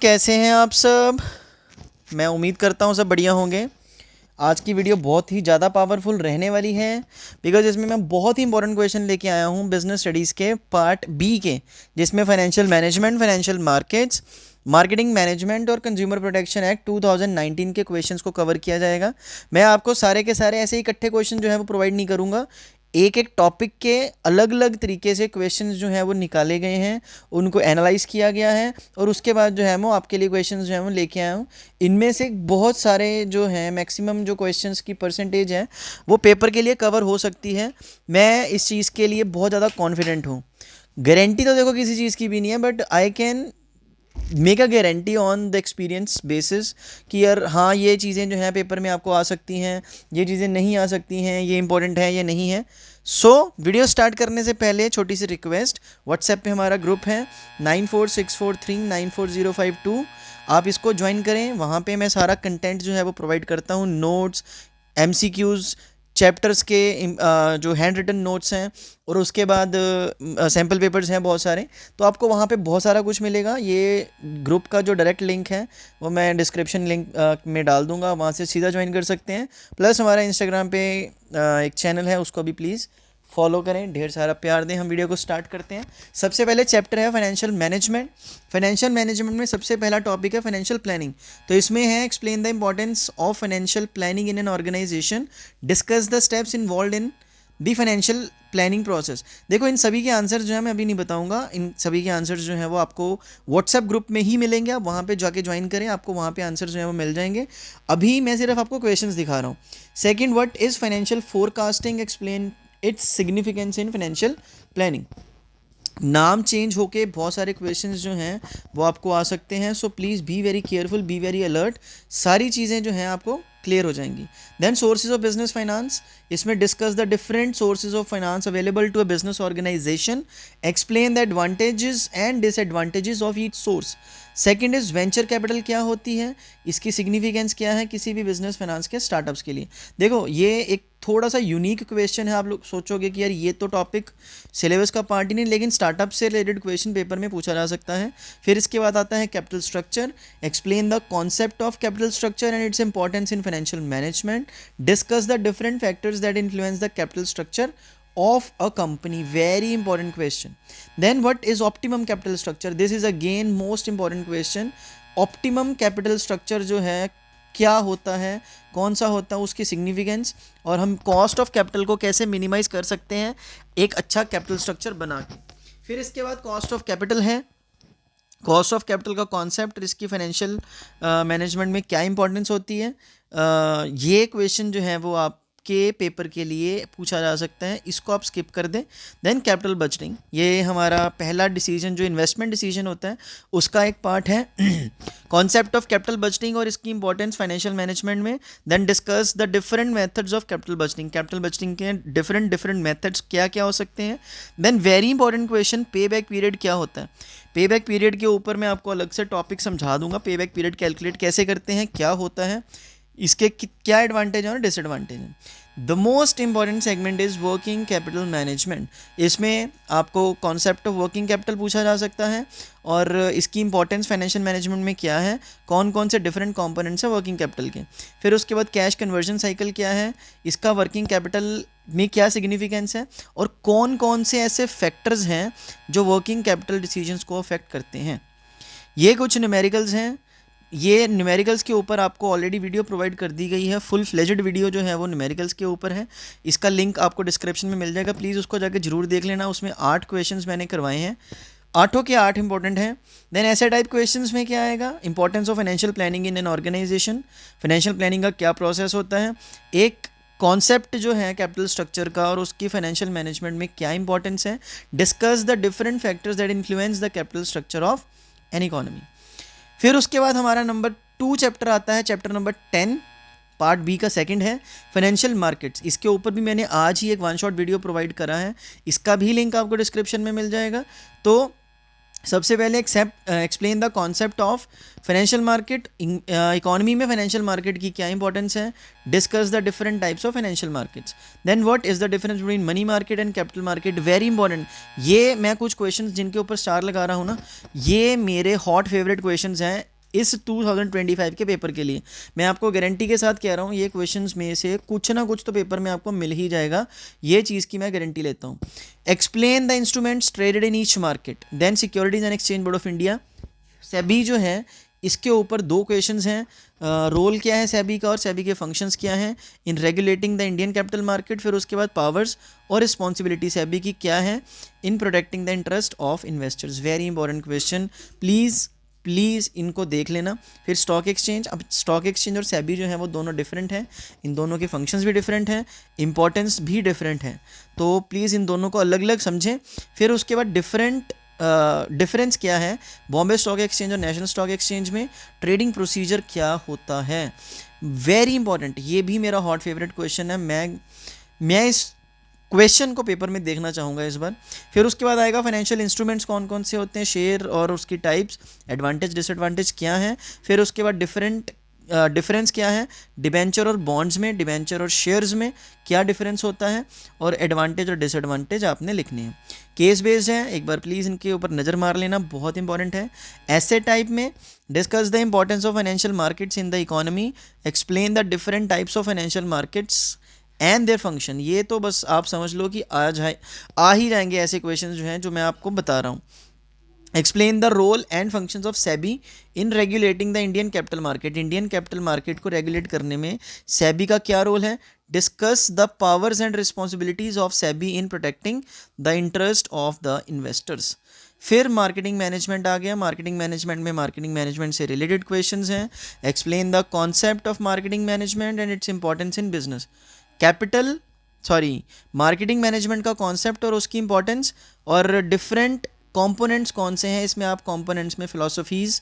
कैसे हैं आप सब। मैं उम्मीद करता हूँ सब बढ़िया होंगे। आज की वीडियो बहुत ही ज़्यादा पावरफुल रहने वाली है बिकॉज इसमें मैं बहुत ही इंपॉर्टेंट क्वेश्चन लेके आया हूँ बिजनेस स्टडीज़ के पार्ट बी के, जिसमें financial management, financial markets, marketing management और कंज्यूमर प्रोटेक्शन एक्ट 2019 के क्वेश्चंस को कवर किया जाएगा। मैं आपको सारे के सारे ऐसे ही इकट्ठे क्वेश्चन जो है वो प्रोवाइड नहीं करूँगा। एक एक टॉपिक के अलग अलग तरीके से क्वेश्चंस जो हैं वो निकाले गए हैं, उनको एनालाइज किया गया है और उसके बाद जो है वो आपके लिए क्वेश्चंस जो है वो लेके आया हूँ। इनमें से बहुत सारे जो हैं मैक्सिमम जो क्वेश्चंस की परसेंटेज है वो पेपर के लिए कवर हो सकती है। मैं इस चीज़ के लिए बहुत ज़्यादा कॉन्फिडेंट हूँ। गारंटी तो देखो किसी चीज़ की भी नहीं है, but I can make a guarantee on the experience basis कि यार हाँ ये चीज़ें जो हैं पेपर में आपको आ सकती हैं, ये चीज़ें नहीं आ सकती हैं, ये इंपॉर्टेंट है, ये नहीं है। सो वीडियो स्टार्ट करने से पहले छोटी सी रिक्वेस्ट, व्हाट्सएप पे हमारा ग्रुप है 9464394052। आप इसको ज्वाइन करें। वहाँ पे मैं सारा कंटेंट जो है वो प्रोवाइड करता हूँ, नोट्स, एमसीक्यूज़, चैप्टर्स के जो हैंड रिटन नोट्स हैं और उसके बाद सैम्पल पेपर्स हैं बहुत सारे। तो आपको वहाँ पे बहुत सारा कुछ मिलेगा। ये ग्रुप का जो डायरेक्ट लिंक है वो मैं डिस्क्रिप्शन लिंक में डाल दूँगा, वहाँ से सीधा ज्वाइन कर सकते हैं। प्लस हमारा इंस्टाग्राम पे एक चैनल है, उसको भी प्लीज़ फॉलो करें, ढेर सारा प्यार दें। हम वीडियो को स्टार्ट करते हैं। सबसे पहले चैप्टर है फाइनेंशियल मैनेजमेंट। फाइनेंशियल मैनेजमेंट में सबसे पहला टॉपिक है फाइनेंशियल प्लानिंग। तो इसमें है explain the importance of financial planning in an organisation, discuss the steps involve in the financial planning process. देखो इन सभी के आंसर जो है मैं अभी नहीं बताऊंगा, इन सभी के आंसर जो है वो आपको व्हाट्सएप ग्रुप में ही मिलेंगे। आप वहाँ पे जाके ज्वाइन करें, आपको वहाँ पे आंसर जो है वो मिल जाएंगे। अभी मैं सिर्फ आपको क्वेश्चंस दिखा रहा हूँ। Second, what is financial forecasting, explain its significance in financial planning. नाम चेंज होके बहुत सारे क्वेश्चंस जो हैं वो आपको आ सकते हैं। So please be very careful, be very alert. सारी चीज़ें जो हैं आपको क्लियर हो जाएंगी। Then sources of business finance, इसमें discuss the different sources of finance available to a business organisation, explain the advantages and disadvantages of each source. Second is venture capital क्या होती है, इसकी सिग्निफिकेंस क्या है किसी भी बिजनेस फाइनेंस के स्टार्टअप्स के लिए। देखो ये एक थोड़ा सा यूनिक क्वेश्चन है। आप लोग सोचोगे कि यार ये तो टॉपिक सिलेबस का पार्ट ही नहीं, लेकिन स्टार्टअप से रिलेटेड क्वेश्चन पेपर में पूछा जा सकता है। फिर इसके बाद आता है capital structure, explain the concept of capital structure and its importance in financial management, discuss the different factors that influence the capital structure of a company, very important question. Then what is optimum capital structure, this is again most important question. optimum capital structure जो है क्या होता है, कौन सा होता है, उसकी सिग्निफिकेंस, और हम कॉस्ट ऑफ कैपिटल को कैसे मिनिमाइज कर सकते हैं एक अच्छा कैपिटल स्ट्रक्चर बना के। फिर इसके बाद कॉस्ट ऑफ कैपिटल है, कॉस्ट ऑफ कैपिटल का कॉन्सेप्ट, इसकी फाइनेंशियल मैनेजमेंट में क्या इंपॉर्टेंस होती है। ये क्वेश्चन जो है वो आप के पेपर के लिए पूछा जा सकता है, इसको आप स्किप कर दें। देन कैपिटल बजटिंग, ये हमारा पहला डिसीजन जो इन्वेस्टमेंट डिसीजन होता है उसका एक पार्ट है। कॉन्सेप्ट ऑफ कैपिटल बजटिंग और इसकी इंपॉर्टेंस फाइनेंशियल मैनेजमेंट में। Then discuss the different methods of capital budgeting, capital budgeting के डिफरेंट मेथड्स क्या क्या हो सकते हैं। Then very important question, pay back period क्या होता है। पे बैक पीरियड के ऊपर मैं आपको अलग से टॉपिक समझा दूंगा, पे बैक पीरियड कैलकुलेट कैसे करते हैं, क्या होता है, इसके क्या एडवांटेज और डिसएडवांटेज हैं। The most important segment is working capital management. इसमें आपको कॉन्सेप्ट ऑफ वर्किंग कैपिटल पूछा जा सकता है और इसकी इंपॉर्टेंस फाइनेंशियल मैनेजमेंट में क्या है, कौन कौन से डिफरेंट कंपोनेंट्स हैं वर्किंग कैपिटल के। फिर उसके बाद कैश कन्वर्जन साइकिल क्या है, इसका वर्किंग कैपिटल में क्या सिग्निफिकेंस है, और कौन कौन से ऐसे फैक्टर्स हैं जो वर्किंग कैपिटल डिसीजंस को अफेक्ट करते हैं। ये कुछ न्यूमेरिकल्स हैं। ये न्यूमेरिकल्स के ऊपर आपको ऑलरेडी वीडियो प्रोवाइड कर दी गई है, फुल फ्लेजेड वीडियो जो है वो न्यूमेरिकल्स के ऊपर है। इसका लिंक आपको डिस्क्रिप्शन में मिल जाएगा, प्लीज़ उसको जाके जरूर देख लेना। उसमें 8 क्वेश्चंस मैंने करवाए हैं, 8 के 8 इंपॉर्टेंट हैं। देन ऐसे टाइप क्वेश्चंस में क्या आएगा, importance of financial planning in an organisation, financial planning का क्या प्रोसेस होता है, एक कॉन्सेप्ट जो है कैपिटल स्ट्रक्चर का और उसकी फाइनेंशियल मैनेजमेंट में क्या इंपॉर्टेंस है, discuss the different factors that influence the capital structure of an economy. फिर उसके बाद हमारा नंबर 2 चैप्टर आता है, चैप्टर नंबर 10 पार्ट बी का सेकंड है फाइनेंशियल मार्केट्स। इसके ऊपर भी मैंने आज ही एक वन शॉट वीडियो प्रोवाइड करा है, इसका भी लिंक आपको डिस्क्रिप्शन में मिल जाएगा। तो सबसे पहले explain the concept of financial market, economy में फाइनेंशियल मार्केट की क्या इंपॉर्टेंस है, discuss the different types of financial markets, then what is the difference between money market and capital market, very important. ये मैं कुछ क्वेश्चंस जिनके ऊपर star लगा रहा हूँ ना, ये मेरे हॉट फेवरेट क्वेश्चंस हैं इस 2025 के पेपर के लिए। मैं आपको गारंटी के साथ कह रहा हूँ ये क्वेश्चंस में से कुछ ना कुछ तो पेपर में आपको मिल ही जाएगा, ये चीज़ की मैं गारंटी लेता हूँ। Explain the instruments traded in each market, then securities and exchange board of India, SEBI जो है इसके ऊपर दो क्वेश्चंस हैं, रोल क्या है सेबी का और सेबी के फंक्शंस क्या हैं इन regulating the Indian capital market, फिर उसके बाद पावर्स और रिस्पॉन्सिबिलिटी सेबी की क्या है इन protecting the interest of investors, very important question, please इनको देख लेना। फिर स्टॉक एक्सचेंज, अब स्टॉक एक्सचेंज और सेबी जो है वो दोनों डिफरेंट हैं, इन दोनों के फंक्शंस भी डिफरेंट हैं, इंपॉर्टेंस भी डिफरेंट है, तो प्लीज़ इन दोनों को अलग अलग समझें। फिर उसके बाद डिफरेंस क्या है बॉम्बे स्टॉक एक्सचेंज और नेशनल स्टॉक एक्सचेंज में, ट्रेडिंग प्रोसीजर क्या होता है, वेरी इंपॉर्टेंट, ये भी मेरा हॉट फेवरेट क्वेश्चन है। मैं इस क्वेश्चन को पेपर में देखना चाहूँगा इस बार। फिर उसके बाद आएगा फाइनेंशियल इंस्ट्रूमेंट्स कौन कौन से होते हैं, शेयर और उसकी टाइप्स, एडवांटेज डिसएडवांटेज क्या है, फिर उसके बाद डिफरेंस क्या है डिबेंचर और बॉन्ड्स में, डिबेंचर और शेयर्स में क्या डिफरेंस होता है, और एडवांटेज और डिसएडवांटेज आपने लिखने हैं। केस बेस्ड है, एक बार प्लीज़ इनके ऊपर नज़र मार लेना, बहुत इंपॉर्टेंट है। ऐसे टाइप में discuss the importance of financial markets in the economy, explain the different types of financial markets and their function, ये तो बस आप समझ लो कि आ ही जाएंगे ऐसे क्वेश्चन जो हैं जो मैं आपको बता रहा हूँ। Explain the role and functions of SEBI in regulating the Indian capital market, Indian capital market को रेगुलेट करने में सेबी का क्या रोल है, discuss the powers and responsibilities of SEBI in protecting the interest of the investors. फिर marketing management आ गया, marketing management में मार्केटिंग मैनेजमेंट से रिलेटेड क्वेश्चंस हैं, explain the concept of marketing management and its importance in business, marketing management का concept और उसकी importance, और डिफरेंट कंपोनेंट्स कौन से हैं इसमें, आप कंपोनेंट्स में फ़िलासफ़ीज़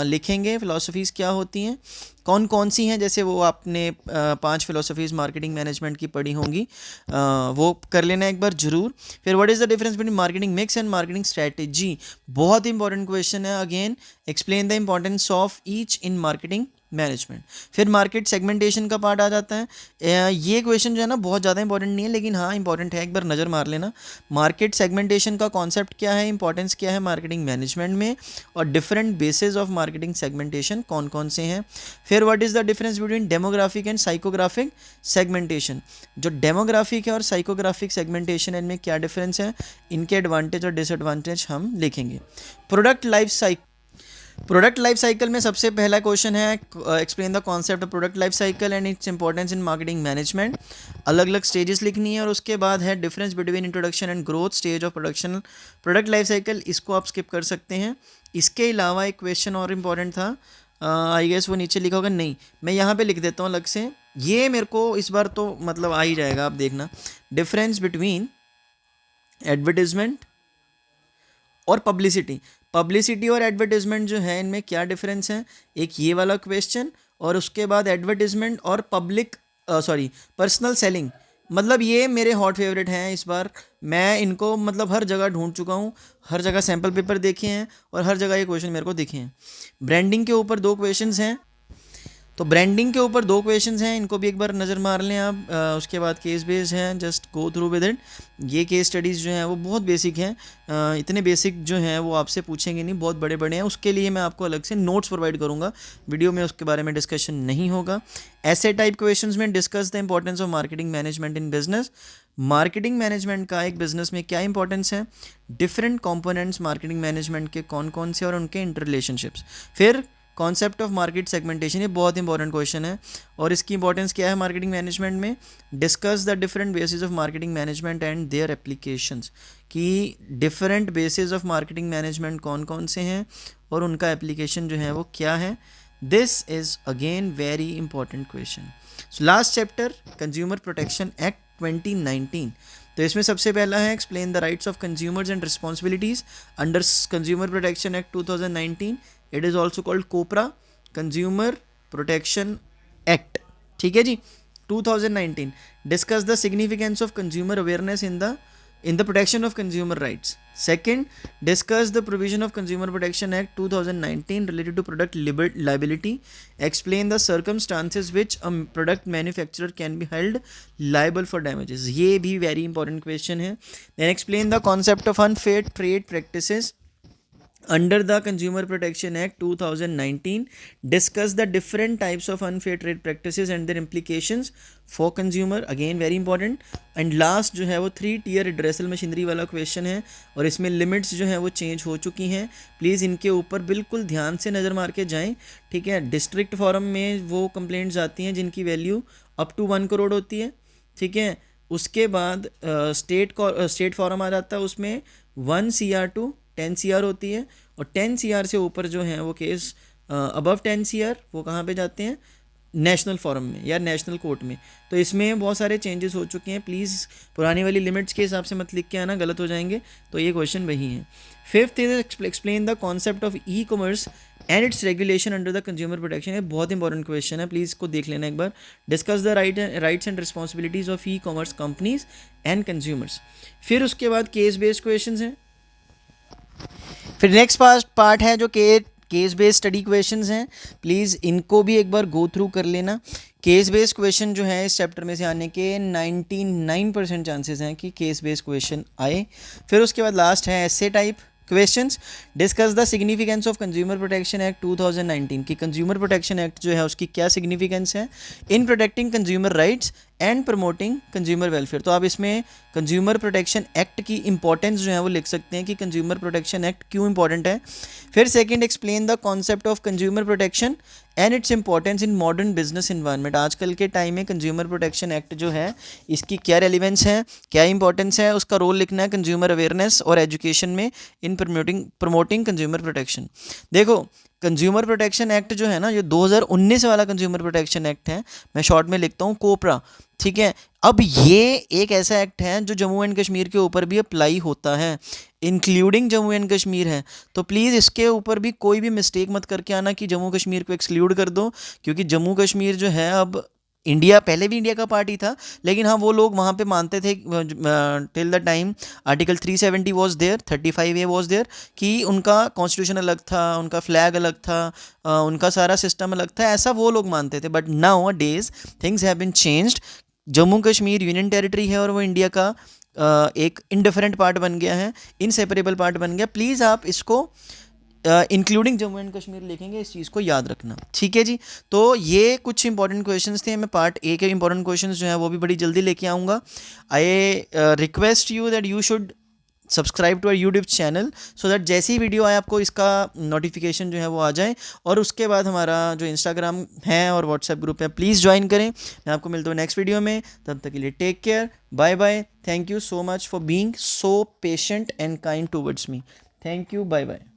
लिखेंगे, फ़िलासफ़ीज़ क्या होती हैं, कौन कौन सी हैं, जैसे वो आपने 5 फ़िलासफ़ीज़ मार्केटिंग मैनेजमेंट की पढ़ी होंगी, वो कर लेना एक बार ज़रूर। फिर what is the difference between marketing mix and marketing strategy, बहुत इंपॉर्टेंट क्वेश्चन है, again explain the importance of each in marketing management. फिर मार्केट सेगमेंटेशन का पार्ट आ जाता है, ये क्वेश्चन जो है ना बहुत ज़्यादा इंपॉर्टेंट नहीं है, लेकिन हाँ इंपॉर्टेंट है, एक बार नज़र मार लेना। मार्केट सेगमेंटेशन का कॉन्सेप्ट क्या है, इंपॉर्टेंस क्या है मार्केटिंग मैनेजमेंट में, और different basis of marketing segmentation कौन कौन से हैं। फिर what is the difference between demographic and psychographic segmentation, जो डेमोग्राफिक है और साइकोग्राफिक सेगमेंटेशन इनमें क्या डिफरेंस है, इनके एडवांटेज और डिसएडवांटेज हम लिखेंगे। प्रोडक्ट लाइफ साइकिल में सबसे पहला क्वेश्चन है explain the concept of product life cycle and its importance in marketing management, अलग अलग स्टेजेस लिखनी है, और उसके बाद है difference between introduction and growth stage of product life cycle, इसको आप स्किप कर सकते हैं। इसके अलावा एक क्वेश्चन और इम्पॉर्टेंट था, आई गेस वो नीचे लिखा होगा, नहीं मैं यहाँ पे लिख देता हूँ अलग से, ये मेरे को इस बार तो मतलब आ ही जाएगा, आप देखना, डिफरेंस बिटवीन एडवर्टीजमेंट और पब्लिसिटी और एडवर्टीजमेंट जो है इनमें क्या डिफरेंस है, एक ये वाला क्वेश्चन, और उसके बाद एडवर्टीजमेंट और पर्सनल सेलिंग, मतलब ये मेरे हॉट फेवरेट हैं इस बार, मैं इनको मतलब हर जगह ढूंढ चुका हूँ, हर जगह सैम्पल पेपर देखे हैं और हर जगह ये क्वेश्चन मेरे को दिखे हैं। ब्रांडिंग के ऊपर 2 क्वेश्चंस हैं, तो ब्रांडिंग के ऊपर 2 क्वेश्चंस हैं, इनको भी एक बार नज़र मार लें आप। उसके बाद केस बेस्ड हैं, just go through with it, ये केस स्टडीज़ जो हैं वो बहुत बेसिक हैं, इतने बेसिक जो हैं वो आपसे पूछेंगे नहीं, बहुत बड़े बड़े हैं, उसके लिए मैं आपको अलग से नोट्स प्रोवाइड करूँगा, वीडियो में उसके बारे में डिस्कशन नहीं होगा। ऐसे टाइप क्वेश्चंस में discuss the importance of marketing management in business, marketing management का एक बिजनेस में क्या इंपॉर्टेंस है, डिफरेंट कंपोनेंट्स मार्केटिंग मैनेजमेंट के कौन कौन से और उनके इंटर रिलेशनशिप्स। फिर कॉन्सेप्ट ऑफ मार्केट सेगमेंटेशन, ये बहुत इंपॉर्टेंट क्वेश्चन है, और इसकी इंपॉर्टेंस क्या है मार्केटिंग मैनेजमेंट में, discuss the different basis of marketing management and their applications, कि different basis of marketing management कौन कौन से हैं और उनका एप्लीकेशन जो है वो क्या है। This is again very important question. Last chapter consumer protection act 2019, तो इसमें सबसे पहला है explain the rights of consumers and responsibilities under consumer protection act 2019, it is also called COPRA, consumer protection act, ठीक है जी, 2019। Discuss the significance of consumer awareness in the in the protection of consumer rights. Second, discuss the provision of Consumer Protection Act 2019 related to product liability. Explain the circumstances which a product manufacturer can be held liable for damages. ये भी very important question है. Then explain the concept of unfair trade practices under the Consumer Protection Act 2019. Discuss the different types of unfair trade practices and their implications for consumer. Again very important. And last जो है वो 3-tier redressal machinery वाला question है, और इसमें limits जो है वो चेंज हो चुकी हैं. प्लीज़ इनके ऊपर बिल्कुल ध्यान से नज़र मार के जाएँ, ठीक है. डिस्ट्रिक्ट फॉरम में वो कंप्लेंट्स आती हैं जिनकी वैल्यू अप टू 1 करोड़ होती है, ठीक है. उसके बाद स्टेट फॉरम आ जाता है, उसमें 1 CR टू 10 CR होती है, और 10 CR से ऊपर जो है वो केस अबव 10 CR वो कहाँ पे जाते हैं, नेशनल फॉरम में या नेशनल कोर्ट में. तो इसमें बहुत सारे चेंजेस हो चुके हैं. प्लीज़ पुरानी वाली लिमिट्स के हिसाब से मत लिख के आना, गलत हो जाएंगे. तो ये क्वेश्चन वही है. Fifth is explain the concept of e commerce and it's regulation under the consumer protection. ये बहुत इंपॉर्टेंट क्वेश्चन है, प्लीज़ इसको देख लेना एक बार. Discuss the rights and responsibilities of e commerce companies and consumers. फिर उसके बाद केस बेस्ड क्वेश्चन हैं. फिर नेक्स्ट पार्ट है जो केस बेस्ड स्टडी क्वेश्चंस हैं. प्लीज़ इनको भी एक बार गो थ्रू कर लेना. केस बेस्ड क्वेश्चन जो है इस चैप्टर में से आने के 99% चांसेस हैं कि केस बेस्ड क्वेश्चन आए. फिर उसके बाद लास्ट है essay type questions. Discuss the significance of consumer protection act 2019 की कंज्यूमर प्रोटेक्शन एक्ट जो है उसकी क्या सिग्निफिकेंस है in protecting consumer rights and promoting consumer welfare. तो आप इसमें कंज्यूमर प्रोटेक्शन एक्ट की इंपॉर्टेंस जो है वो लिख सकते हैं कि कंज्यूमर प्रोटेक्शन एक्ट क्यों इंपॉर्टेंट है. फिर second, explain the concept of consumer protection and its importance in modern business environment. आजकल के टाइम में कंज्यूमर प्रोटेक्शन एक्ट जो है इसकी क्या रेलिवेंस है, क्या इंपॉर्टेंस है, उसका रोल लिखना है कंज्यूमर अवेयरनेस और एजुकेशन में इन प्रमोटिंग कंज्यूमर प्रोटेक्शन. देखो कंज्यूमर प्रोटेक्शन एक्ट जो है ना, ये 2019 वाला कंज्यूमर प्रोटेक्शन एक्ट है, मैं शॉर्ट में लिखता हूँ कोपरा, ठीक है. अब ये एक ऐसा एक्ट है जो जम्मू एंड कश्मीर के ऊपर भी अप्लाई होता है, इंक्लूडिंग जम्मू एंड कश्मीर है. तो प्लीज़ इसके ऊपर भी कोई भी मिस्टेक मत करके आना कि जम्मू कश्मीर को एक्सक्लूड कर दो, क्योंकि जम्मू कश्मीर जो है अब इंडिया, पहले भी इंडिया का पार्ट ही था, लेकिन हाँ वो लोग वहाँ पे मानते थे till the time article 370 was there, 35A was there, कि उनका कॉन्स्टिट्यूशन अलग था, उनका फ्लैग अलग था, उनका सारा सिस्टम अलग था, ऐसा वो लोग मानते थे. But nowadays things have been changed. Jammu Kashmir union territory है और वो इंडिया का एक इंडिफरेंट पार्ट बन गया है, इनसेपरेबल पार्ट बन गया. प्लीज़ आप इसको इंक्लूडिंग जम्मू एंड कश्मीर लिखेंगे, इस चीज़ को याद रखना, ठीक है जी. तो ये कुछ इंपॉर्टेंट क्वेश्चंस थे. मैं पार्ट ए के इंपॉर्टेंट क्वेश्चंस जो है वो भी बड़ी जल्दी लेके आऊँगा. I request you that you should subscribe to our YouTube channel so that जैसी वीडियो आए आपको इसका नोटिफिकेशन जो है वो आ जाए. और उसके बाद हमारा जो इंस्टाग्राम है और व्हाट्सएप ग्रुप है प्लीज़ ज्वाइन करें. मैं आपको मिलता हूँ नेक्स्ट वीडियो में. तब तक के लिए take care, bye bye. Thank you so much for being so patient and kind towards me. Thank you, bye bye.